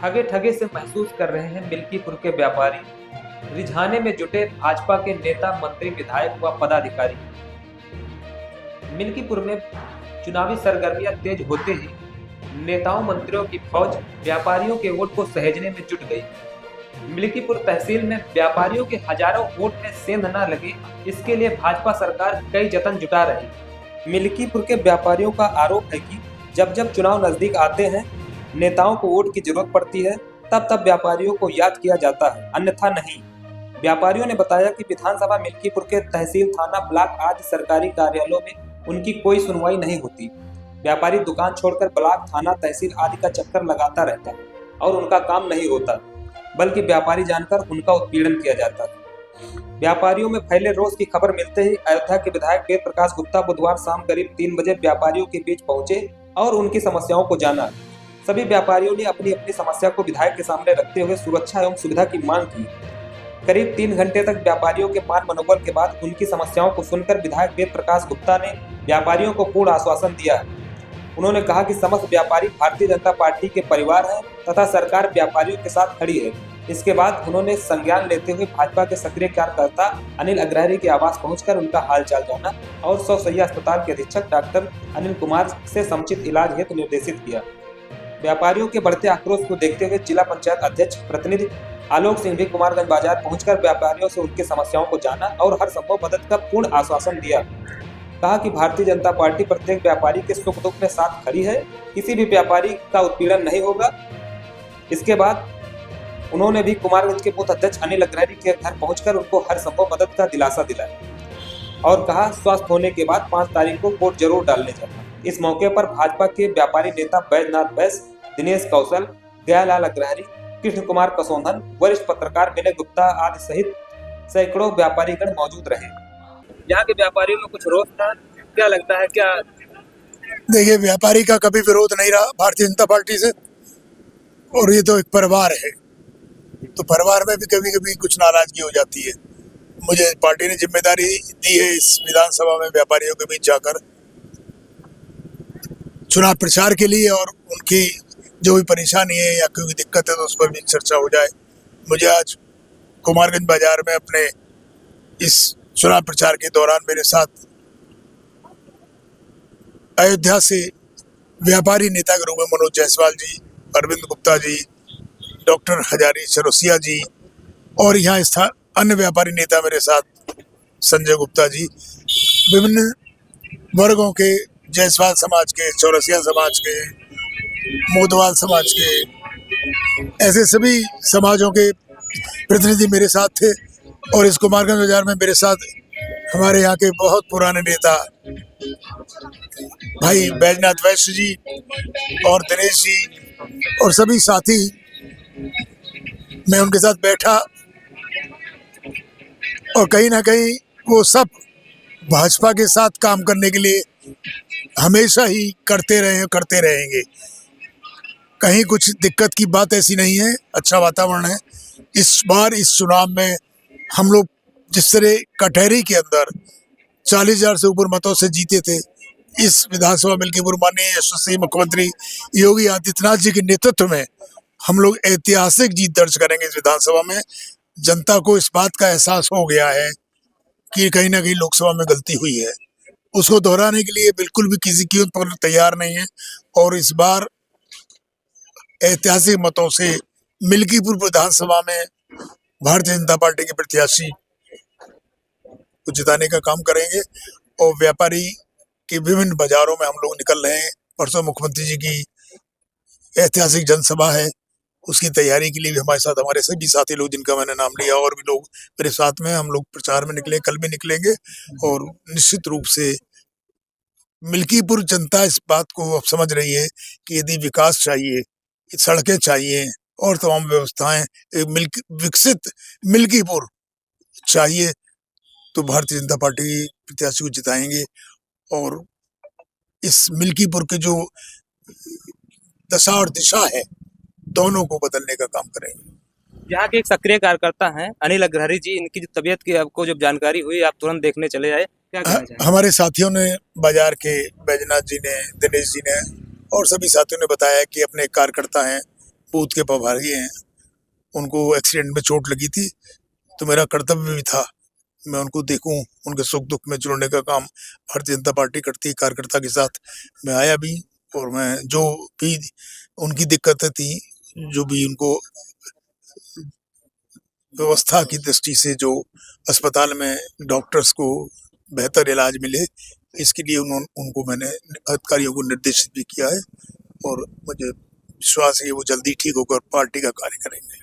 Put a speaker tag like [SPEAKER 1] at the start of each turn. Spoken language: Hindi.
[SPEAKER 1] ठगे ठगे से महसूस कर रहे हैं मिल्कीपुर के व्यापारी, रिझाने में जुटे भाजपा के नेता, मंत्री, विधायक व पदाधिकारी। मिल्कीपुर में चुनावी सरगर्मियां तेज होते ही नेताओं, मंत्रियों की फौज व्यापारियों के वोट को सहेजने में जुट गई। मिल्कीपुर तहसील में व्यापारियों के हजारों वोट में सेंध न लगे, इसके लिए भाजपा सरकार कई जतन जुटा रही। मिल्कीपुर के व्यापारियों का आरोप है कि जब जब चुनाव नजदीक आते हैं, नेताओं को वोट की जरूरत पड़ती है, तब तब व्यापारियों को याद किया जाता है, अन्यथा नहीं। व्यापारियों ने बताया कि विधानसभा मिल्कीपुर के तहसील, थाना, ब्लॉक आदि सरकारी कार्यालयों में उनकी कोई सुनवाई नहीं होती। व्यापारी दुकान छोड़कर ब्लॉक, थाना, तहसील आदि का चक्कर लगाता रहता है और उनका काम नहीं होता, बल्कि व्यापारी जानकर उनका उत्पीड़न किया जाता है। व्यापारियों में फैले रोष की खबर मिलते ही अयोध्या के विधायक वेद प्रकाश गुप्ता बुधवार शाम करीब 3 बजे व्यापारियों के बीच पहुंचे और उनकी समस्याओं को जाना। सभी व्यापारियों ने अपनी अपनी समस्या को विधायक के सामने रखते हुए सुरक्षा एवं सुविधा की मांग की। करीब 3 घंटे तक व्यापारियों के मान मनोबल के बाद उनकी समस्याओं को सुनकर विधायक वेद प्रकाश गुप्ता ने व्यापारियों को पूर्ण आश्वासन दिया। उन्होंने कहा कि समस्त व्यापारी भारतीय जनता पार्टी के परिवार हैं तथा सरकार व्यापारियों के साथ खड़ी है। इसके बाद उन्होंने संज्ञान लेते हुए भाजपा के सक्रिय कार्यकर्ता अनिल अग्रहरी के आवास पहुंचकर उनका हालचाल जाना और 100 शैय्या अस्पताल के अधीक्षक डॉक्टर अनिल कुमार से समुचित इलाज हेतु निर्देशित किया। व्यापारियों के बढ़ते आक्रोश को देखते हुए जिला पंचायत अध्यक्ष प्रतिनिधि आलोक सिंह भी कुमारगंज बाजार पहुंचकर व्यापारियों से उनकी समस्याओं को जाना और हर संभव मदद का पूर्ण आश्वासन दिया। कहा कि भारतीय जनता पार्टी प्रत्येक व्यापारी के सुख दुख में साथ खड़ी है, किसी भी व्यापारी का उत्पीड़न नहीं होगा। इसके बाद उन्होंने भी कुमारगंज के बूथ अध्यक्ष अनिल अग्रहरी के घर पहुंचकर उनको हर संभव मदद का दिलासा दिलाया और कहा स्वस्थ होने के बाद 5 तारीख को वोट जरूर डालने जाना। इस मौके पर भाजपा के व्यापारी नेता बैजनाथ बैस, दिनेश कौशल, दयालाल अग्रहरी, कृष्ण कुमार कसोंधन, वरिष्ठ पत्रकार विनय गुप्ता आदि सहित सैकड़ों व्यापारीगण मौजूद रहे। यहाँ के व्यापारियों में कुछ रोष था, क्या लगता है? क्या
[SPEAKER 2] देखिए, व्यापारी का कभी विरोध नहीं रहा भारतीय जनता पार्टी से, और ये तो एक परिवार है, तो परिवार में भी कभी कभी कुछ नाराजगी हो जाती है। मुझे पार्टी ने जिम्मेदारी दी है इस विधानसभा में व्यापारियों के बीच जाकर चुनाव प्रचार के लिए, और उनकी जो भी परेशानी है या कोई दिक्कत है तो उस पर भी चर्चा हो जाए। मुझे आज कुमारगंज बाजार में अपने इस चुनाव प्रचार के दौरान मेरे साथ अयोध्या से व्यापारी नेता के रूप में मनोज जायसवाल जी, अरविंद गुप्ता जी, डॉक्टर हजारी चरोसिया जी और यहाँ अन्य व्यापारी नेता मेरे साथ संजय गुप्ता जी, विभिन्न वर्गों के, जायसवाल समाज के, चौरसिया समाज के, मोदवाल समाज के, ऐसे सभी समाजों के प्रतिनिधि मेरे साथ थे। और इस कुमारगंज बाजार में मेरे साथ हमारे यहाँ के बहुत पुराने नेता भाई बैजनाथ वैश्य जी और दिनेश जी और सभी साथी, मैं उनके साथ बैठा और कहीं ना कहीं वो सब भाजपा के साथ काम करने के लिए हमेशा ही करते रहेंगे। कहीं कुछ दिक्कत की बात ऐसी नहीं है, अच्छा वातावरण है। इस बार इस चुनाव में हम लोग जिस तरह कटहरी के अंदर 40,000 से ऊपर मतों से जीते थे, इस विधानसभा मिल्कीपुर माननीय यशस्वी मुख्यमंत्री योगी आदित्यनाथ जी के नेतृत्व में हम लोग ऐतिहासिक जीत दर्ज करेंगे। इस विधानसभा में जनता को इस बात का एहसास हो गया है कि कहीं ना कहीं लोकसभा में गलती हुई है, उसको दोहराने के लिए बिल्कुल भी किसी कीमत पर तैयार नहीं है। और इस बार ऐतिहासिक मतों से मिल्कीपुर विधानसभा में भारतीय जनता पार्टी के प्रत्याशी को जिताने का काम करेंगे। और व्यापारी के विभिन्न बाजारों में हम लोग निकल रहे हैं। परसों मुख्यमंत्री जी की ऐतिहासिक जनसभा है, उसकी तैयारी के लिए भी हमारे साथ हमारे सभी साथी लोग जिनका मैंने नाम लिया और भी लोग मेरे साथ में, हम लोग प्रचार में निकले, कल भी निकलेंगे। और निश्चित रूप से मिल्कीपुर जनता इस बात को अब समझ रही है कि यदि विकास चाहिए, सड़कें चाहिए और तमाम व्यवस्थाएं, विकसित मिल्कीपुर चाहिए, तो भारतीय जनता पार्टी प्रत्याशी को जिताएंगे और इस मिल्कीपुर के जो दशा और दिशा है, दोनों को बदलने का काम करेंगे।
[SPEAKER 1] यहाँ के एक सक्रिय कार्यकर्ता हैं अनिल अग्रहरी जी, इनकी जो तबीयत की आपको जब जानकारी हुई आप तुरंत देखने चले आए, क्या कहना चाहेंगे?
[SPEAKER 2] हमारे साथियों ने, बाजार के बैजनाथ जी ने, दिनेश जी ने और सभी साथियों ने बताया कि अपने कार्यकर्ता हैं, बूथ के प्रभारी हैं, उनको एक्सीडेंट में चोट लगी थी, तो मेरा कर्तव्य भी था मैं उनको देखूं, उनके सुख दुख में जुड़ने का काम भारतीय जनता पार्टी करती है। कार्यकर्ता के साथ मैं आया भी, और मैं जो भी उनकी दिक्कतें थी, जो भी उनको व्यवस्था की दृष्टि से जो अस्पताल में डॉक्टर्स को बेहतर इलाज मिले, इसके लिए उनको मैंने अधिकारियों को निर्देशित भी किया है, और मुझे विश्वास है कि वो जल्दी ठीक होकर पार्टी का कार्य करेंगे।